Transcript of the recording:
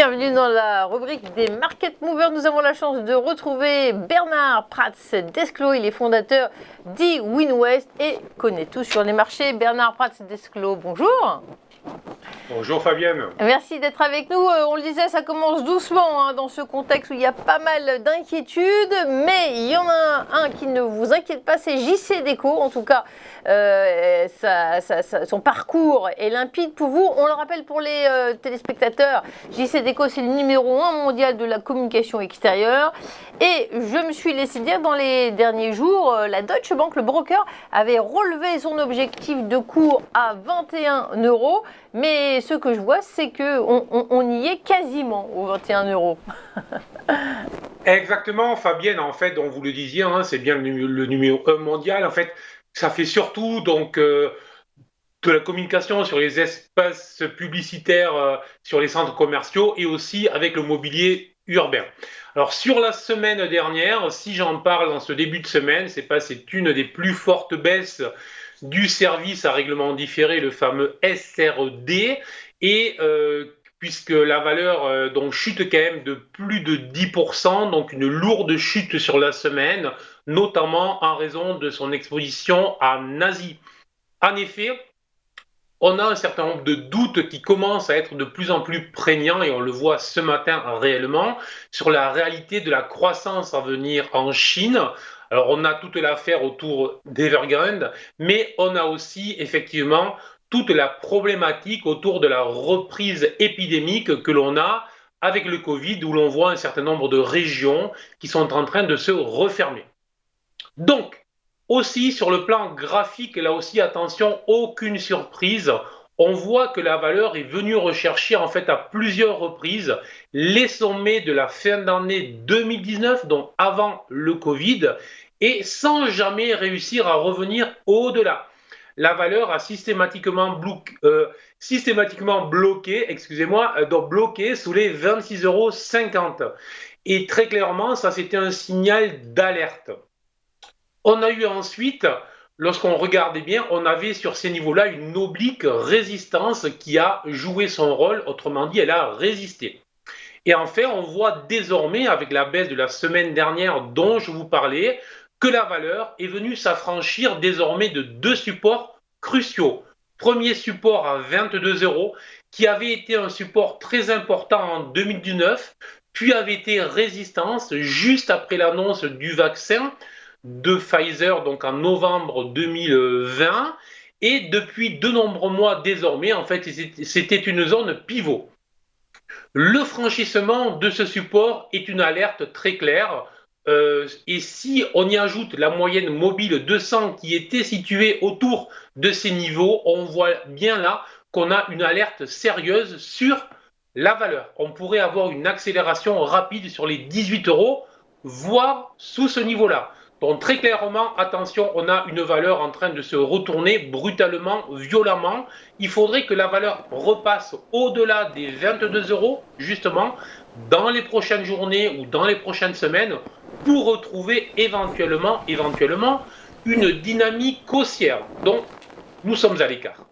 Bienvenue dans la rubrique des Market Movers. Nous avons la chance de retrouver Bernard Prats d'Esclot. Il est fondateur d'eWinWest et connaît tout sur les marchés. Bernard Prats d'Esclot, bonjour. Bonjour Fabienne. Merci d'être avec nous. On le disait, ça commence doucement dans ce contexte où il y a pas mal d'inquiétudes, mais il y en a un qui ne vous inquiète pas, c'est JCDecaux. En tout cas, son parcours est limpide pour vous. On le rappelle pour les téléspectateurs, JCDecaux, c'est le numéro 1 mondial de la communication extérieure. Et je me suis laissé dire dans les derniers jours, la Deutsche Bank, le broker, avait relevé son objectif de cours à 21 €. Mais ce que je vois, c'est qu'on y est quasiment aux 21 €. Exactement, Fabienne, en fait, dont vous le disiez, c'est bien le numéro 1 mondial. En fait, ça fait surtout de la communication sur les espaces publicitaires, sur les centres commerciaux et aussi avec le mobilier urbain. Alors, sur la semaine dernière, si j'en parle dans ce début de semaine, c'est une des plus fortes baisses du service à règlement différé, le fameux SRD, et puisque la valeur donc chute quand même de plus de 10%, donc une lourde chute sur la semaine, notamment en raison de son exposition en Asie. En effet, on a un certain nombre de doutes qui commencent à être de plus en plus prégnants, et on le voit ce matin réellement, sur la réalité de la croissance à venir en Chine. Alors, on a toute l'affaire autour d'Evergrande, mais on a aussi effectivement toute la problématique autour de la reprise épidémique que l'on a avec le Covid, où l'on voit un certain nombre de régions qui sont en train de se refermer. Donc, aussi sur le plan graphique, là aussi attention, aucune surprise. On voit que la valeur est venue rechercher en fait à plusieurs reprises les sommets de la fin d'année 2019, donc avant le Covid, et sans jamais réussir à revenir au-delà. La valeur a systématiquement bloqué, donc bloqué sous les 26,50 €. Et très clairement, ça c'était un signal d'alerte. On a eu ensuite, lorsqu'on regardait bien, on avait sur ces niveaux-là une oblique résistance qui a joué son rôle, autrement dit, elle a résisté. Et enfin, on voit désormais, avec la baisse de la semaine dernière dont je vous parlais, que la valeur est venue s'affranchir désormais de deux supports cruciaux. Premier support à 22 €, qui avait été un support très important en 2019, puis avait été résistance juste après l'annonce du vaccin de Pfizer, donc en novembre 2020, et depuis de nombreux mois désormais, en fait, c'était une zone pivot. Le franchissement de ce support est une alerte très claire, et si on y ajoute la moyenne mobile 200 qui était située autour de ces niveaux, on voit bien là qu'on a une alerte sérieuse sur la valeur. On pourrait avoir une accélération rapide sur les 18 €, voire sous ce niveau-là. Donc très clairement, attention, on a une valeur en train de se retourner brutalement, violemment. Il faudrait que la valeur repasse au-delà des 22 €, justement, dans les prochaines journées ou dans les prochaines semaines, pour retrouver éventuellement une dynamique haussière. Donc, nous sommes à l'écart.